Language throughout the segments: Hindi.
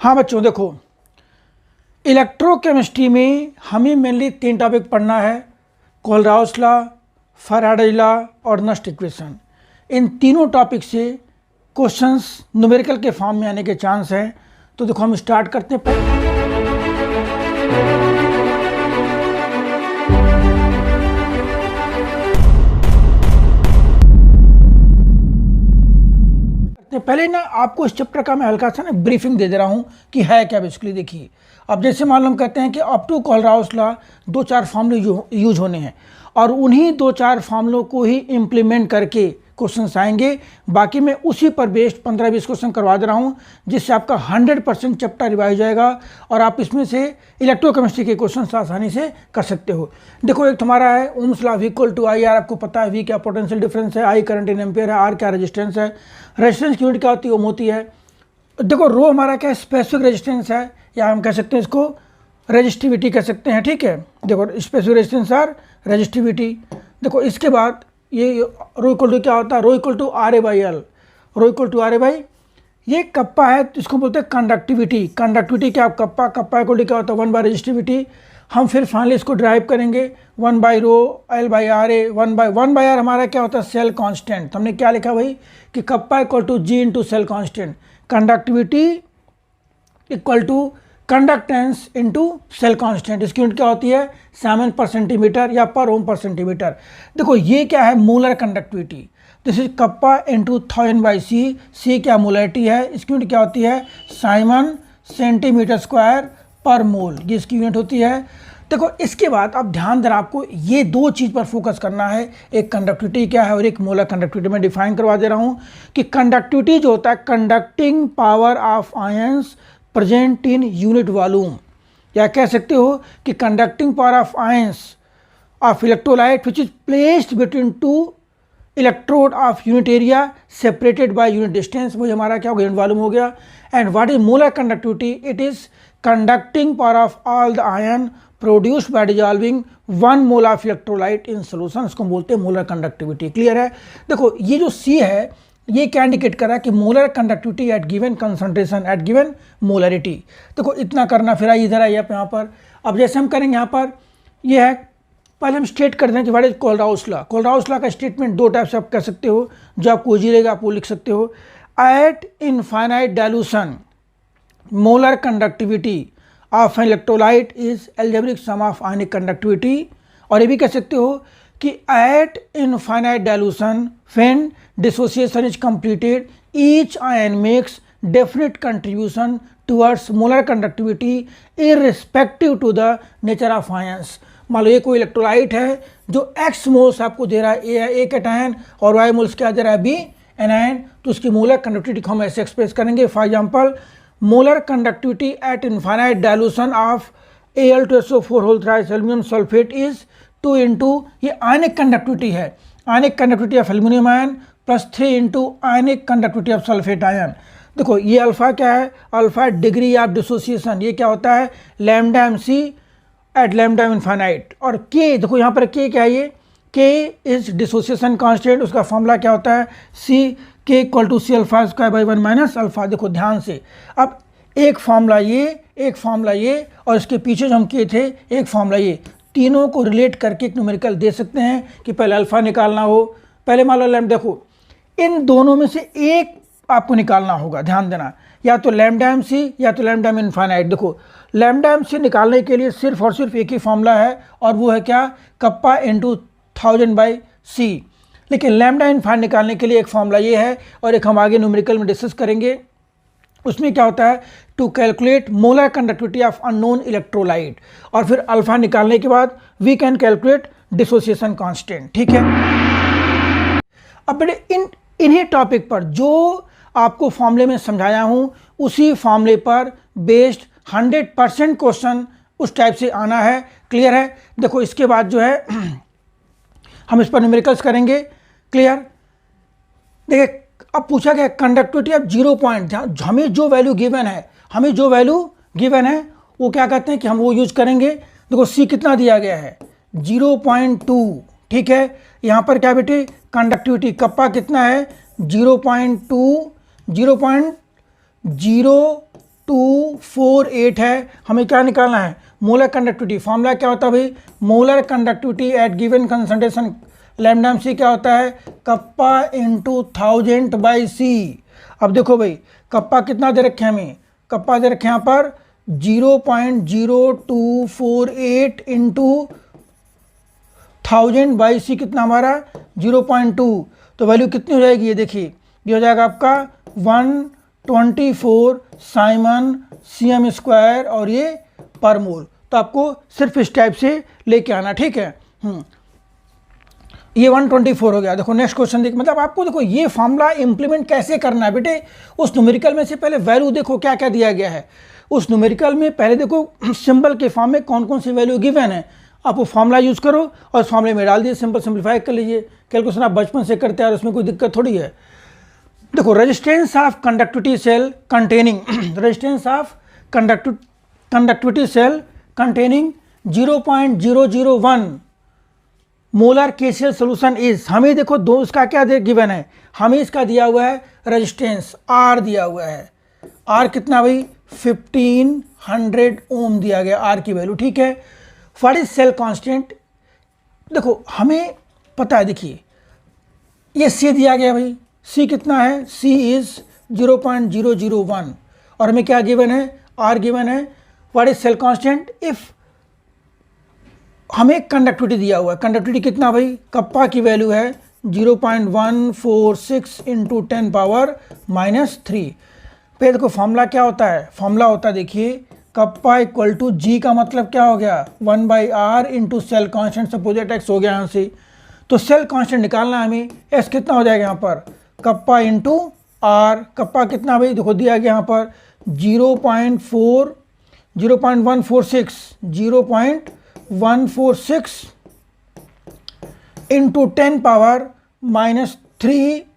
हाँ बच्चों देखो, इलेक्ट्रोकेमिस्ट्री में हमें मेनली 3 टॉपिक पढ़ना है। कोलराउस लॉ, फैराडे लॉ और नस्ट इक्वेशन। इन तीनों टॉपिक से क्वेश्चंस न्यूमेरिकल के फॉर्म में आने के चांस हैं। तो देखो हम स्टार्ट करते हैं। पहले ना आपको इस चैप्टर का मैं हल्का सा ना ब्रीफिंग दे रहा हूँ कि है क्या। बेसिकली देखिए, अब जैसे मालूम करते हैं कि अप टू कोलराउस लॉ 2-4 फॉर्मूले यूज होने हैं और उन्हीं 2-4 फॉर्मूलों को ही इम्प्लीमेंट करके क्वेश्चंस आएंगे। बाकी मैं उसी पर बेस्ड 15-20 क्वेश्चन करवा दे रहा हूँ, जिससे आपका 100% चैप्टर रिवाइज जाएगा और आप इसमें से इलेक्ट्रोकेमिस्ट्री के क्वेश्चन आसानी से कर सकते हो। देखो, एक तुम्हारा है Ohm's law equal to I R. आपको पता है वी क्या पोटेंशियल डिफरेंस है, आई करंट इन एम्पियर है, आर क्या रेजिस्टेंस है। रेजिस्टेंस की यूनिट क्या होती है, ओम होती है। देखो रो हमारा क्या स्पेसिफिक रेजिस्टेंस है, या हम कह सकते हैं इसको रेजिस्टिविटी कह सकते हैं। ठीक है, देखो स्पेसिफिक रेजिस्टेंस आर रेजिस्टिविटी। देखो इसके बाद ये रो इक्वल टू क्या होता है, rho equal to R A by L. Rho equal to R A by, ये कप्पा है तो इसको बोलते हैं कंडक्टिविटी। कंडक्टिविटी क्या, कप्पा इक्वल टू क्या होता है 1 बाय रेजिस्टिविटी। हम फिर फाइनली इसको ड्राइव करेंगे 1 by rho l by r a. 1 by r हमारा क्या होता है, सेल कांस्टेंट। तो हमने क्या लिखा भाई कि kappa equal to g into cell constant. Conductivity equal to conductance into cell constant. इसकी यूनिट क्या होती है, साइमन पर सेंटीमीटर या पर ओम पर सेंटीमीटर। देखो ये क्या है, molar conductivity. This is kappa into 1000 by C. C क्या मोलरिटी है, इसकी यूनिट क्या होती है, साइमन सेंटीमीटर स्क्वायर पर मोल, ये इसकी यूनिट होती है। देखो इसके बाद अब ध्यान देना, आपको ये 2 चीज़ पर फोकस करना है, एक कंडक्टिविटी क्या है और एक मोलर कंडक्टिविटी। मैं डिफाइन करवा दे रहा हूँ कि कंडक्टिविटी जो होता है, conducting power of ions present in unit volume, या कह सकते हो कि conducting power of ions of electrolyte which is placed between 2 electrode of unit area separated by unit distance. वो हमारा क्या हो गया, यूनिट वॉल्यूम हो गया। And what is molar conductivity, it is conducting power of all the ion produced by dissolving 1 mole of electrolyte in solution. इसको बोलते हैं मोलर कंडक्टिविटी। क्लियर है। देखो ये जो सी है, ये क्या इंडिकेट कर रहा है कि molar conductivity at given concentration at given molarity. देखो इतना करना, फिर आइए इधर आइए आप यहाँ पर। अब जैसे हम करेंगे यहाँ पर, ये है, पहले हम स्टेट कर दें कि what is Kohlrausch law. Kohlrausch law का स्टेटमेंट 2 टाइप से आप कर सकते हो, जो आपको इजी रहेगा आप वो लिख सकते हो। Eight infinite dilution molar conductivity of an electrolyte is algebraic sum of ionic conductivity. और ये भी कह सकते हो कि eight infinite dilution when dissociation is completed, each ion makes definite contribution towards molar conductivity irrespective to the nature of ions। मान लो ये कोई इलेक्ट्रोलाइट है जो x मोल्स आपको दे रहा है, ए कैटायन, और y मोल्स क्या दे रहा है, बी एनायन। तो उसकी मोलर कंडक्टिविटी को हम ऐसे एक्सप्रेस करेंगे। For example, molar conductivity at infinite dilution of Al2SO4 whole thrice aluminium sulphate is 2 into, ये आयनिक कंडक्टिविटी है, ionic conductivity of aluminium ion plus 3 into ionic conductivity of sulphate ion. देखो ये अल्फा क्या है, अल्फा डिग्री ऑफ डिसोसिएशन। ये क्या होता है, lambda M C at lambda infinite. और के, देखो यहाँ पर के क्या है, ये के इज डिसोसिएशन कांस्टेंट। उसका फॉर्मूला क्या होता है, C K equal to C alpha square by 1 minus alpha. देखो ध्यान से, अब एक फॉर्मूला ये, एक फॉर्मूला ये, और इसके पीछे जो हम किए थे एक फॉर्मूला ये, तीनों को रिलेट करके एक न्यूमेरिकल दे सकते हैं कि पहले अल्फा निकालना हो। पहले मान लो लैम्डा, देखो इन दोनों में से एक आपको निकालना होगा, ध्यान देना, या तो लैम्डा एम सी या तो लैम्डा एम इनफाइनाइट। देखो लैम्डा एम सी निकालने के लिए सिर्फ और सिर्फ एक ही फॉर्मूला है, और वो है क्या, कप्पा इंटू 1000 बाई सी। लेकिन लैम्डा इनफाइनाइट निकालने के लिए एक फॉर्मूला ये है, और एक हम आगे न्यूमेरिकल में डिस्कस करेंगे। उसमें क्या होता है, to calculate molar conductivity of unknown electrolyte. और फिर अल्फा निकालने के बाद we can calculate dissociation constant. ठीक है। अब बेटे इन्हीं टॉपिक पर जो आपको फॉर्मूले में समझाया हूं, उसी फॉर्मूले पर बेस्ड 100% क्वेश्चन उस टाइप से आना है। क्लियर है। देखो इसके बाद जो है हम इस पर न्यूमेरिकल्स करेंगे। क्लियर। देखिए अब पूछा गया कंडक्टिविटी ऑफ 0 पॉइंट, हमें जो वैल्यू गिवन है, हमें जो वैल्यू गिवन है वो क्या कहते हैं कि हम वो यूज करेंगे। देखो सी कितना दिया गया है, 0.2। ठीक है। यहाँ पर क्या बेटे, कंडक्टिविटी कप्पा कितना है, 0.2, 0.0 248 है। हमें क्या निकालना है? Molar conductivity. फॉर्मूला क्या होता है भाई? Molar conductivity at given concentration lambda M C क्या होता है? Kappa into 1000/c। अब देखो भाई, कप्पा कितना दे रखे हैं हमें? कप्पा दे रखे हैं यहाँ पर 0.0248 इंटू 1000/c कितना हमारा? 0.2। तो वैल्यू कितनी हो जाएगी? ये देखिए, ये हो जाएगा आपका 124 साइमन cm स्क्वायर और ये पर मोल। तो आपको सिर्फ इस टाइप से लेके आना, ठीक है। ये 124 हो गया। देखो नेक्स्ट क्वेश्चन देख, मतलब आपको देखो ये फॉर्मूला इंप्लीमेंट कैसे करना है बेटे। उस न्यूमेरिकल में से पहले वैल्यू देखो क्या क्या दिया गया है। उस न्यूमेरिकल में पहले देखो सिंबल के फॉर्म में कौन कौन सी वैल्यू गिवन है, आप वो फॉर्मूला यूज़ करो और उस फॉर्मूले में डाल दिए, सिंपल सिंप्लीफाई कर लीजिए। कैलकुलेशन आप बचपन से करते हैं और उसमें कोई दिक्कत थोड़ी है। देखो resistance of conductivity cell containing resistance of conductivity cell containing 0.001 molar KCl solution is. हमें देखो दो इसका क्या गिवन है? हमें इसका दिया हुआ है रेजिस्टेंस आर दिया हुआ है। आर कितना भाई? 1500 ओम दिया गया आर की वैल्यू, ठीक है। What is cell constant? देखो हमें पता है, देखिए ये सी दिया गया भाई, सी कितना है? सी इज 0.001 और हमें क्या गिवन है? आर गिवन है। What is cell constant? If हमें कंडक्टिविटी दिया हुआ है, कंडक्टिविटी कितना भाई? कप्पा की वैल्यू है 0.146 इंटू 10⁻³ पे। देखो फॉर्मूला क्या होता है? फॉर्मूला होता है, देखिए कप्पा इक्वल टू जी का मतलब क्या हो गया? 1/r into cell constant, suppose X हो गया यहाँ से। तो सेल कॉन्स्टेंट निकालना है हमें, एस कितना हो जाएगा यहाँ पर? Kappa into are. कप्पा कितना भाई? देखो दिया गया यहाँ पर 0.146 इंटू 10⁻³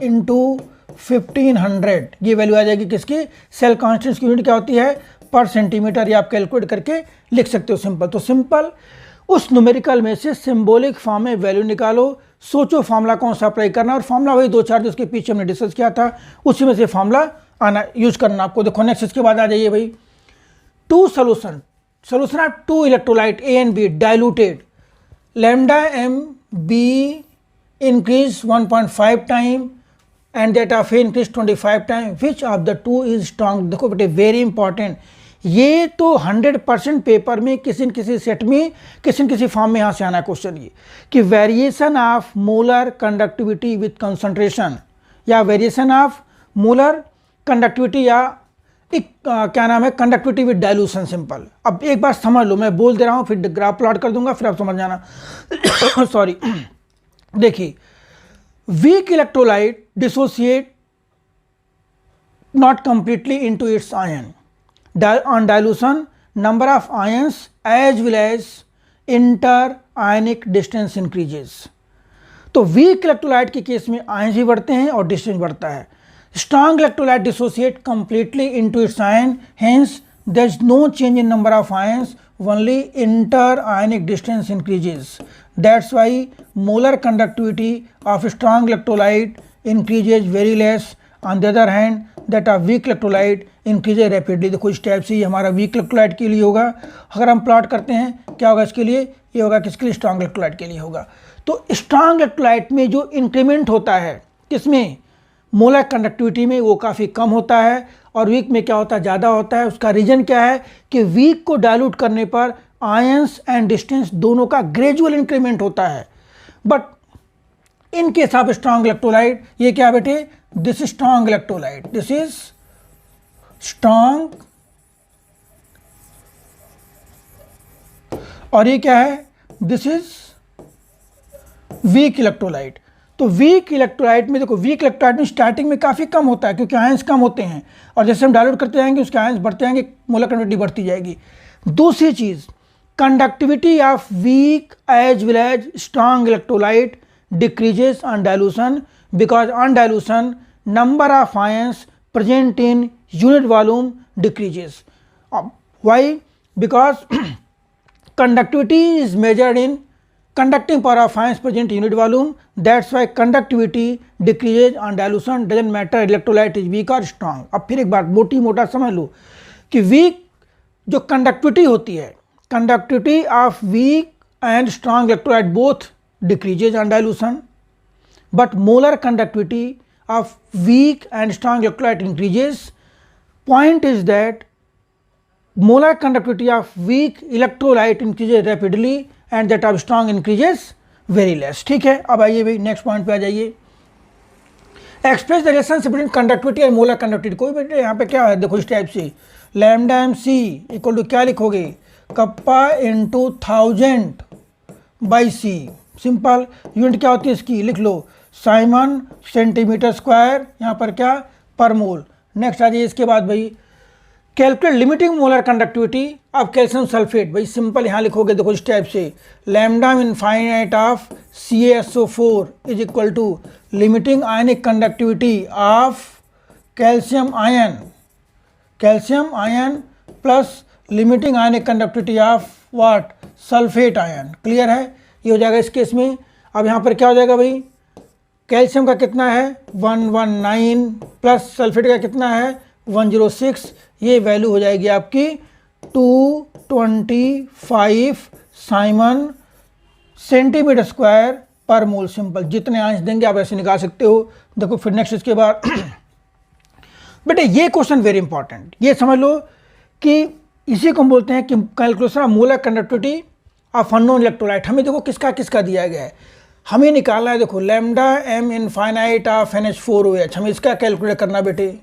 इंटू 1500। ये वैल्यू आ जाएगी किसकी? सेल कॉन्स्टेंट की यूनिट क्या होती है? पर सेंटीमीटर। या आप कैलकुलेट करके लिख सकते हो सिंपल। तो सिंपल उस न्यूमेरिकल में से सिंबॉलिक फॉर्म में वैल्यू निकालो, सोचो फॉर्मूला कौन सा अप्लाई करना, और फॉर्मूला वही 2-4 जिसके पीछे हमने डिस्कस किया था उसी में से फॉर्मूला आना यूज करना आपको। देखो नेक्स्ट इसके बाद आ जाइए भाई, two solution of two electrolyte A and B diluted, lambda M B increase 1.5 time and that of A increase 25 time, which of the two is strong. देखो बेटे वेरी इंपॉर्टेंट, ये तो 100% पेपर में किसी न किसी सेट में किसी न किसी फॉर्म में यहाँ से आना क्वेश्चन ये कि variation of molar conductivity with concentration, या वेरिएशन ऑफ मोलर कंडक्टिविटी, या क्या नाम है, कंडक्टिविटी विद डाइल्यूशन। सिंपल। अब एक बार समझ लो, मैं बोल दे रहा हूँ फिर ग्राफ प्लॉट कर दूंगा, फिर आप समझ जाना। सॉरी देखिए, weak electrolyte dissociate not completely into its ion on dilution, number of ions as well as inter ionic distance increases. तो वीक इलेक्ट्रोलाइट के केस में आयंस भी बढ़ते हैं और डिस्टेंस बढ़ता है। Strong electrolyte dissociate completely into its ion, hence there is no change in number of ions, only inter-ionic distance increases. That's why molar conductivity of strong electrolyte increases very less. On the other hand, that of weak electrolyte increases rapidly. देखो इस टाइप से ये हमारा weak electrolyte के लिए होगा। अगर हम प्लॉट करते हैं क्या होगा इसके लिए? ये होगा किसके लिए? strong electrolyte के लिए होगा। तो strong electrolyte में जो इंक्रीमेंट होता है किसमें? मोलर कंडक्टिविटी में, वो काफ़ी कम होता है, और वीक में क्या होता है? ज़्यादा होता है। उसका रीजन क्या है कि वीक को डाइल्यूट करने पर आयंस एंड डिस्टेंस दोनों का ग्रेजुअल इंक्रीमेंट होता है। But in case of strong electrolyte, ये क्या बेटे? This is strong electrolyte, this is strong, और ये क्या है? This is weak electrolyte. तो वीक इलेक्ट्रोलाइट में देखो, वीक इलेक्ट्रोलाइट में स्टार्टिंग में काफ़ी कम होता है क्योंकि आयंस कम होते हैं, और जैसे हम डाइल्यूट करते जाएंगे उसके आयंस बढ़ते जाएंगे, मोलर कंडक्टिविटी बढ़ती जाएगी। दूसरी चीज़, conductivity of weak as well as strong electrolyte decreases on dilution, because on dilution number of ions present in unit volume decreases. Why? Because conductivity is measured in conducting power of ions present in unit volume. That's why conductivity decreases on dilution. Doesn't matter electrolyte is weak or strong. अब फिर एक बार मोटा समझ लो कि वीक जो कंडक्टिविटी होती है, conductivity of weak and strong electrolyte both decreases on dilution, but molar conductivity of weak and strong electrolyte increases. Point is that molar conductivity of weak electrolyte increases rapidly and that of strong increases very less. ठीक है, अब आइए भाई नेक्स्ट पॉइंट पे आ जाइए. Express the relationship between conductivity और मोलर कंडक्टिविटी. कोई बेटे यहाँ पे क्या है, देखो इस टाइप से lambda M C equal to क्या लिखोगे, kappa into 1000 by C. Simple. Unit क्या होती है इसकी, लिख लो साइमन सेंटीमीटर स्क्वायर, यहाँ पर क्या पर मोल. नेक्स्ट आ जाइए इसके बाद भाई, calculate limiting molar conductivity of calcium sulphate. भाई सिंपल यहाँ लिखोगे देखो इस टाइप से lambda infinite of CaSO4 is equal to limiting ionic conductivity of calcium ion plus limiting ionic conductivity of what, sulphate ion. Clear है, ये हो जाएगा इस केस में. अब यहाँ पर क्या हो जाएगा भाई, कैल्शियम का कितना है 119 प्लस सल्फेट का कितना है 106. ये वैल्यू हो जाएगी आपकी 225 साइमन सेंटीमीटर स्क्वायर पर मोल. सिंपल. जितने आंसर देंगे आप ऐसे निकाल सकते हो. देखो फिर नेक्स्ट इसके बाद बेटे ये क्वेश्चन वेरी इंपॉर्टेंट, ये समझ लो कि इसी को हम बोलते हैं कि calculation of molar conductivity of unknown electrolyte. हमें देखो किसका किसका दिया गया है, हमें निकालना है. देखो lambda M infinite of NH4OH, हमें इसका कैलकुलेट करना बेटे.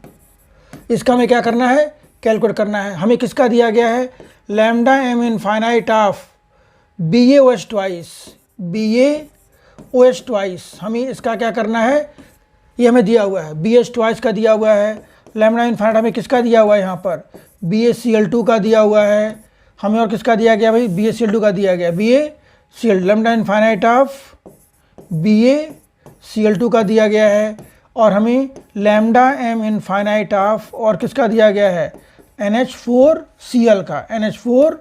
इसका हमें क्या करना है, कैलकुलेट करना है. हमें किसका दिया गया है, lambda M infinite of BaOH twice. हमें इसका क्या करना है, ये हमें दिया हुआ है BH ट्वाइस का दिया हुआ है. लैम्डा इनफाइनाइट हमें किसका दिया हुआ है, यहाँ पर BaCl2 का दिया हुआ है. हमें और किसका दिया गया भाई, BaCl2 का दिया गया, BaCl. Lambda infinite of BaCl2 का दिया गया है. और हमें लैम्डा एम इनफाइनाइट ऑफ और किसका दिया गया है, NH4Cl का, NH4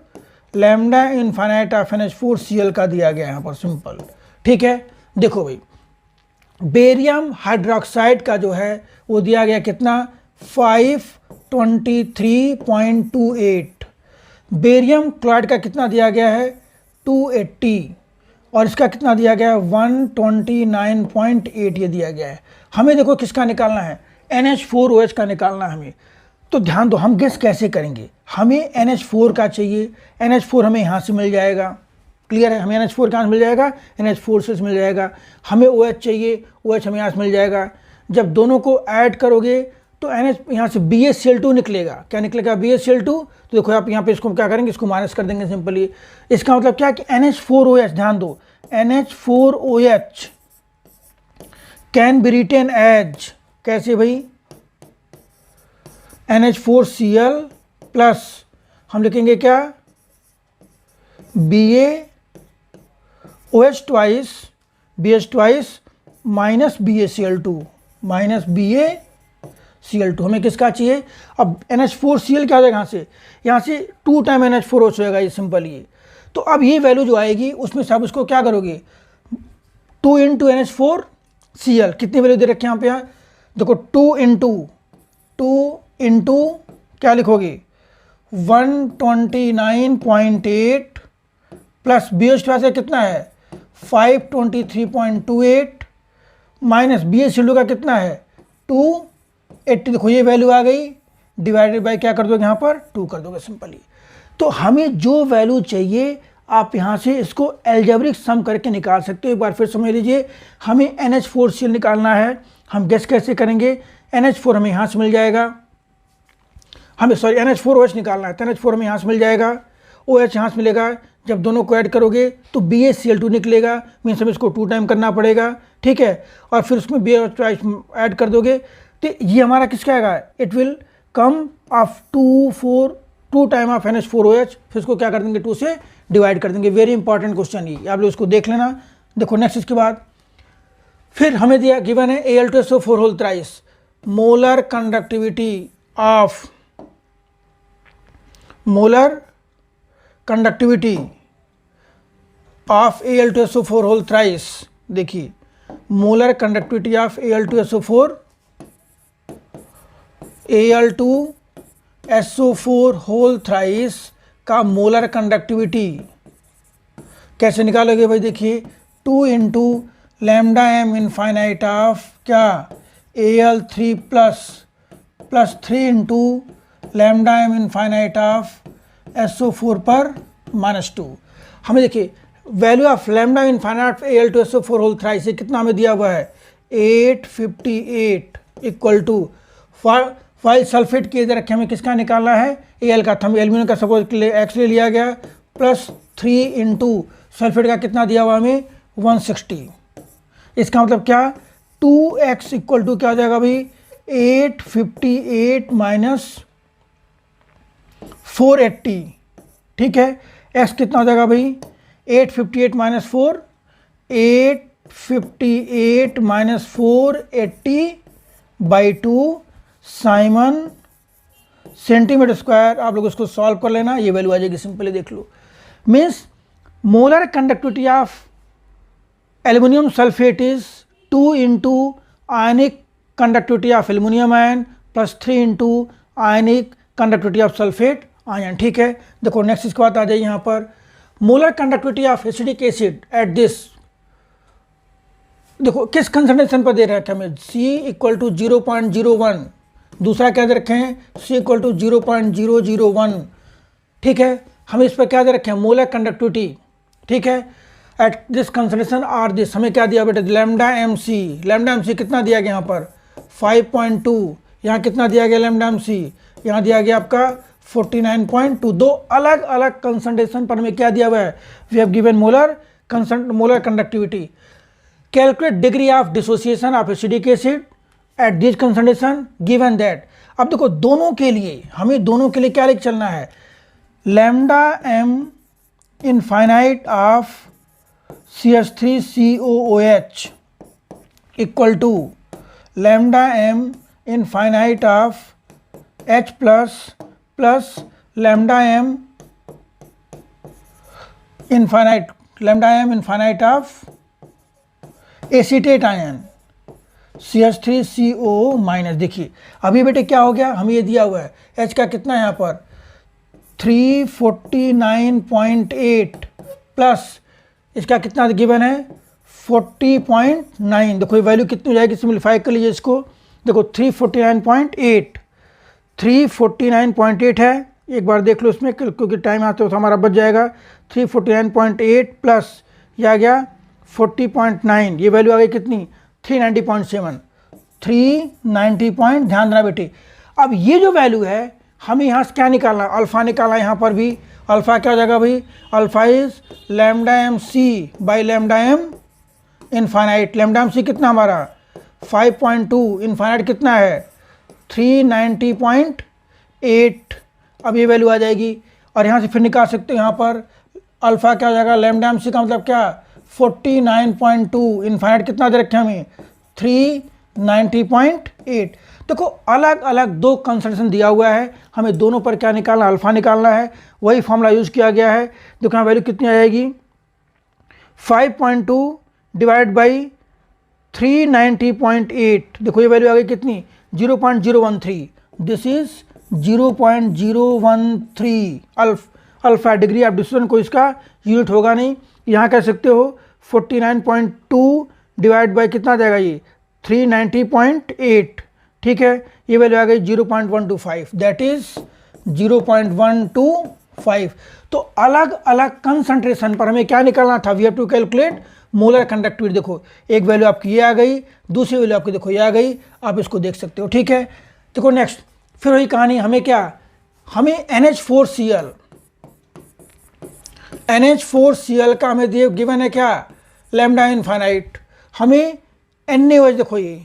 lambda infinite of NH4Cl का दिया गया है यहाँ पर. सिंपल. ठीक है. देखो भाई बेरियम हाइड्रोक्साइड का जो है वो दिया गया कितना 523.28. बेरियम क्लोराइड का कितना दिया गया है 280 और इसका कितना दिया गया है 129.8 ये दिया गया है. हमें देखो किसका निकालना है, NH4OH का निकालना है हमें. तो ध्यान दो हम गेस कैसे करेंगे, हमें NH4 का चाहिए, NH4 हमें यहाँ से मिल जाएगा. क्लियर है, हमें NH4 कहाँ से मिल जाएगा, NH4 से मिल जाएगा. हमें OH चाहिए, OH हमें यहाँ से मिल जाएगा. जब दोनों को ऐड करोगे तो NH यहाँ से BaCl2 निकलेगा. क्या निकलेगा BaCl2. तो देखो आप यहाँ पे इसको क्या करेंगे, इसको माइनस कर देंगे सिंपली. इसका मतलब क्या कि NH4OH, ध्यान दो NH4OH can be written as, कैसे भाई, NH4Cl प्लस हम लिखेंगे क्या BaOH twice BH twice minus BaCl2 हमें किसका चाहिए. अब NH4Cl क्या हो जाएगा यहाँ से 2 टाइम NH4OH होएगा ये सिंपल. ये तो अब ये वैल्यू जो आएगी उसमें सब उसको क्या करोगे 2 इंटू NH4Cl. कितनी वैल्यू दे रखे यहाँ पे, यहाँ देखो 2 इंटू क्या लिखोगे 129.8 प्लस BH ट्वाइस कितना है 523.28 माइनस BaCl2 का कितना है 280. देखो ये वैल्यू आ गई, डिवाइडेड बाय क्या कर दोगे यहाँ पर 2 कर दोगे सिंपली. तो हमें जो वैल्यू चाहिए आप यहाँ से इसको एल्जेब्रिक सम करके निकाल सकते हो. एक बार फिर समझ लीजिए, हमें NH4Cl निकालना है. हम गेस कैसे करेंगे, NH4 हमें यहाँ से मिल जाएगा, हमें सॉरी NH4OH निकालना है. तो NH4 हमें यहाँ से मिल जाएगा, OH यहाँ से मिलेगा. जब दोनों को ऐड करोगे तो BaCl2 निकलेगा, मीन्स हमें इसको 2 टाइम करना पड़ेगा. ठीक है, और फिर उसमें BaOH ऐड कर दोगे तो ये हमारा किसका आएगा, it will come of 2 time of NH4OH. फिर इसको क्या कर देंगे 2 से डिवाइड कर देंगे. वेरी इंपॉर्टेंट क्वेश्चन ये, आप लोग इसको देख लेना. देखो नेक्स्ट इसके बाद फिर हमें दिया गिवन है Al2SO4 whole thrice. Molar conductivity of Al2SO4 whole thrice. देखिए molar conductivity of Al2SO4 SO4 whole thrice का मोलर कंडक्टिविटी कैसे निकालोगे भाई? देखिए 2 into lambda M infinite of क्या Al3 plus 3 into lambda M infinite of SO4 पर -2। हमें देखिए value of lambda infinite Al2 SO4 whole thrice से कितना हमें दिया हुआ है 858 इक्वल टू फाइल सल्फेट की इधर रखे हमें किसका निकालना है Al का, हम एल्यूमिनियम का सपोज के लिए X ले लिया गया प्लस 3 इंटू सल्फेट का कितना दिया हुआ हमें 160। इसका मतलब क्या 2x इक्वल टू क्या हो जाएगा भाई 858 माइनस 480। ठीक है, x कितना हो जाएगा भाई 858 minus 4 858 minus 480 by 2 Simon centimetre square. आप लोग इसको सॉल्व कर लेना, ये वैल्यू आ जाएगी, सिंपली देख लो। Means molar conductivity of aluminium sulphate is 2 into ionic conductivity of aluminium ion plus 3 into ionic conductivity of sulphate ion. ठीक है, देखो नेक्स्ट इसके बाद आ जाइए यहाँ पर molar conductivity of acidic acid at this, देखो किस कंसंट्रेशन पर दे रखे हमें C इक्वल टू 0.01, दूसरा क्या दे रखे हैं C इक्वल टू 0.001। ठीक है, हम इस पर क्या दे रखे हैं मोलर कंडक्टिविटी। ठीक है, at this concentration are this हमें क्या दिया बेटा लैम्डा एम सी कितना दिया गया यहाँ पर 5.2, यहाँ कितना दिया गया लैम्डा एम सी, यहाँ दिया गया आपका 49.2। दो अलग अलग कंसंट्रेशन पर हमें क्या दिया हुआ है we have given molar conductivity. Calculate degree of dissociation of acidic acid at this concentration given that. अब देखो दोनों के लिए हमें दोनों के लिए क्या लिख चलना है lambda M infinite of CH3COOH equal to lambda M infinite of H plus lambda M infinite of acetate ion CH3CO minus. देखिए अभी बेटे क्या हो गया हमें ये दिया हुआ है H का कितना है यहाँ पर 349.8 प्लस इसका कितना गिवन है 40.9। देखो ये वैल्यू कितनी हो जाएगी सिंपलीफाई कर लीजिए इसको, देखो 349.8 है, एक बार देख लो इसमें क्योंकि टाइम आते तो हमारा बच जाएगा। 349.8 प्लस ये आ गया 40.9, ये वैल्यू आ गई कितनी 390.7 390 ध्यान देना बेटे। अब ये जो वैल्यू है हमें यहाँ से क्या निकालना अल्फ़ा निकालना, यहाँ पर भी अल्फ़ा क्या हो जाएगा भाई alpha is lambda M C by lambda M infinite. Lambda M C कितना हमारा 5.2, इनफाइनाइट कितना है 390.8। अब ये वैल्यू आ जाएगी और यहाँ से फिर निकाल सकते हो यहाँ पर अल्फ़ा क्या हो जाएगा लैम्डा एम सी का मतलब क्या 49.2, इनफाइनाइट कितना दे रखे हमें 390.8। देखो अलग अलग दो कंसंट्रेशन दिया हुआ है, हमें दोनों पर क्या निकालना अल्फ़ा निकालना है, वही फॉर्मूला यूज़ किया गया है। देखो यहाँ वैल्यू कितनी आ जाएगी 5.2 डिवाइड बाई 390.8। देखो ये वैल्यू आ गई कितनी 0.013, this is 0.013 alpha. Degree of distortion को इसका यूनिट होगा नहीं, यहाँ कह सकते हो 49.2 डिवाइड बाई कितना जाएगा ये 390.8। ठीक है, ये वैल्यू आ गई 0.125, दैट इज 0.125। तो अलग अलग कंसंट्रेशन पर हमें क्या निकालना था we have to calculate molar conductivity. देखो एक वैल्यू आपकी ये आ गई, दूसरी वैल्यू आपकी देखो ये आ गई, आप इसको देख सकते हो। ठीक है, देखो नेक्स्ट फिर वही कहानी, हमें क्या हमें NH4Cl का हमें दिए गिवन है क्या लैम्डा इनफाइनाइट। हमें NaOH देखो ये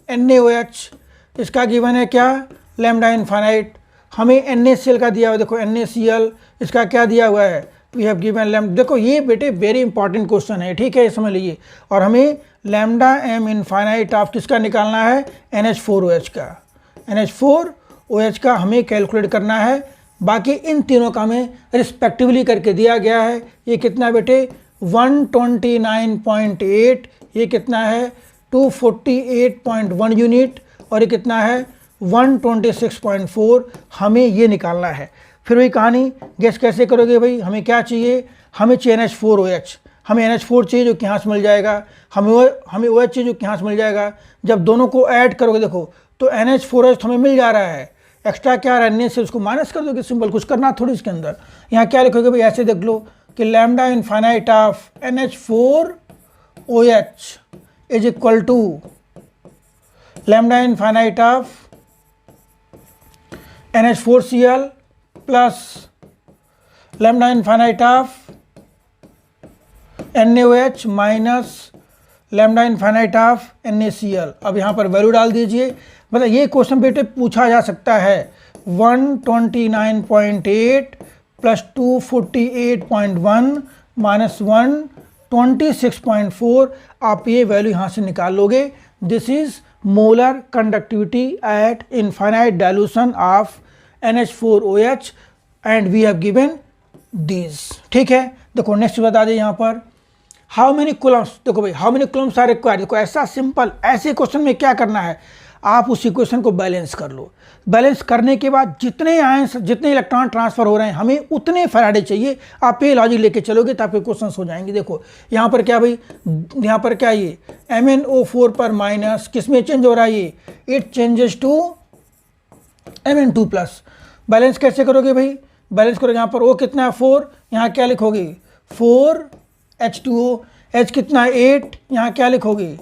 NaOH इसका गिवन है क्या लैम्डा इनफाइनाइट। हमें NaCl का दिया हुआ देखो NaCl इसका क्या दिया हुआ है वी हैव गिवन लैम्डा। देखो ये बेटे वेरी इंपॉर्टेंट क्वेश्चन है, ठीक है, ये समझ लीजिए। और हमें लैम्डा एम इनफाइनाइट ऑफ किसका निकालना है NH4OH का, NH4OH का हमें कैलकुलेट करना है। बाकी इन तीनों का हमें रिस्पेक्टिवली करके दिया गया है। ये कितना है बेटे 129.8, ये कितना है 248.1 यूनिट और ये कितना है 126.4 हमें ये निकालना है। फिर वही कहानी, गैस कैसे करोगे भाई, हमें क्या चाहिए, हमें चाहिए NH4OH, हमें NH4 चाहिए जो कि यहाँ से मिल जाएगा, हमें OH चाहिए जो कि यहाँ से मिल जाएगा। जब दोनों को ऐड करोगे देखो तो NH4OH तो हमें मिल जा रहा है, एक्स्ट्रा क्या रहने से उसको माइनस कर दोगे, सिंपल, कुछ करना थोड़ी इसके अंदर। यहाँ क्या लिखोगे भाई, ऐसे देख लो कि lambda infinite of NH4OH is equal to lambda infinite of NH4Cl plus lambda infinite of NaOH minus lambda infinite of NaCl। अब यहाँ पर वैल्यू डाल दीजिए, मतलब ये क्वेश्चन बेटे पूछा जा सकता है 129.8 प्लस 248.1 माइनस 126.4, आप ये वैल्यू यहाँ से निकाल लोगे। This is molar conductivity at infinite dilution of NH4OH and we have given this. ठीक है, देखो नेक्स्ट बता दें यहाँ पर हाउ मेनी कूलम्स। देखो भाई, how many coulombs are required. देखो ऐसा सिंपल, ऐसे क्वेश्चन में क्या करना है, आप उस इक्वेशन को बैलेंस कर लो। बैलेंस करने के बाद जितने आयंस, जितने इलेक्ट्रॉन ट्रांसफर हो रहे हैं, हमें उतने फैराडे चाहिए। आप ये लॉजिक लेके चलोगे तो आपके क्वेश्चन हो जाएंगे। देखो यहाँ पर क्या भाई, यहाँ पर क्या, ये MnO4 पर माइनस किस में चेंज हो रहा है, ये it changes to Mn2 plus. Balance कैसे करोगे भाई, बैलेंस करोगे यहाँ पर O कितना है 4, यहाँ क्या लिखोगे 4H2O, H कितना है 8, यहाँ क्या लिखोगे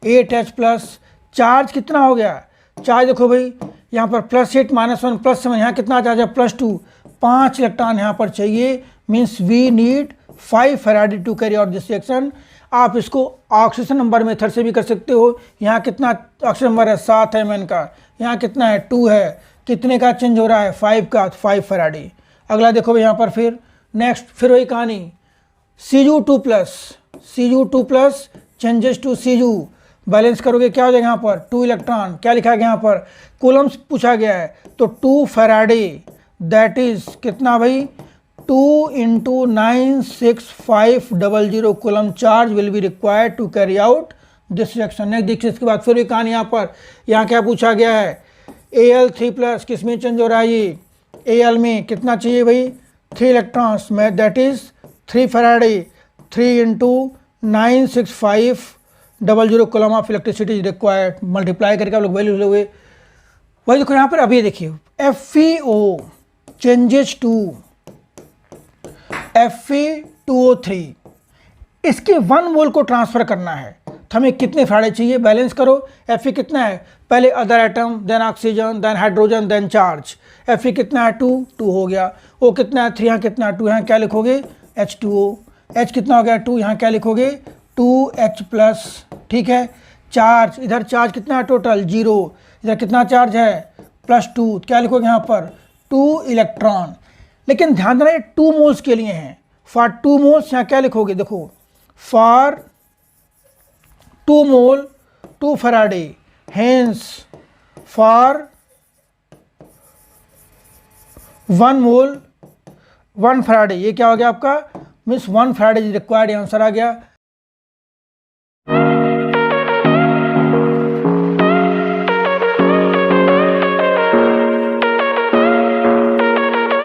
8H प्लस। चार्ज कितना हो गया, चार्ज देखो भाई यहाँ पर +8 -1 +7, यहाँ कितना चार्ज है +2, 5 इलेक्ट्रॉन यहाँ पर चाहिए। Means we need 5 Faraday to carry out this reaction. आप इसको ऑक्सीजन नंबर मेथड से भी कर सकते हो। यहाँ कितना ऑक्सीजन नंबर है 7 है Mn का, यहाँ कितना है 2 है, कितने का चेंज हो रहा है 5 का, 5 फैराडे। अगला देखो भाई यहाँ पर फिर नेक्स्ट, फिर वही कहानी Cu2 plus changes to Cu। Balance करोगे क्या हो जाएगा यहाँ पर 2 इलेक्ट्रॉन, क्या लिखा गया यहाँ पर कूलम्स पूछा गया है, तो 2 फैराडे दैट इज कितना भाई 2 × 96500 coulomb charge will be required to carry out this reaction. Next देखिए इसके बाद फिर एक कहानी यहाँ पर, यहाँ क्या पूछा गया है Al3 प्लस किस में चेंज हो रहा है, ये Al में कितना चाहिए भाई 3 इलेक्ट्रॉन्स में, that is 3 Faraday, 3 × 96500 coulomb of electricity required. Multiply करके आप लोग वैल्यू लोगे। वही देखो यहाँ पर, अभी देखिए FeO चेंजेस टू Fe2O3, इसके 1 मोल को ट्रांसफर करना है तो हमें कितने फैराडे चाहिए। बैलेंस करो, Fe कितना है, पहले other atom, then oxygen, then hydrogen, then charge. Fe कितना है 2 हो गया, O कितना है 3, यहाँ कितना है 2, यहाँ क्या लिखोगे H2O। H कितना हो गया 2, यहाँ क्या लिखोगे 2H प्लस। ठीक है, चार्ज, इधर चार्ज कितना है टोटल 0, इधर कितना चार्ज है +2, क्या लिखोगे यहाँ पर 2 इलेक्ट्रॉन। लेकिन ध्यान देना ये 2 मोल्स के लिए हैं। फॉर 2 मोल्स यहाँ क्या लिखोगे, देखो for 2 mole 2 Faraday, hence for 1 mole 1 Faraday, ये क्या हो गया आपका मीन्स 1 फैराडे रिक्वायर्ड, आंसर आ गया।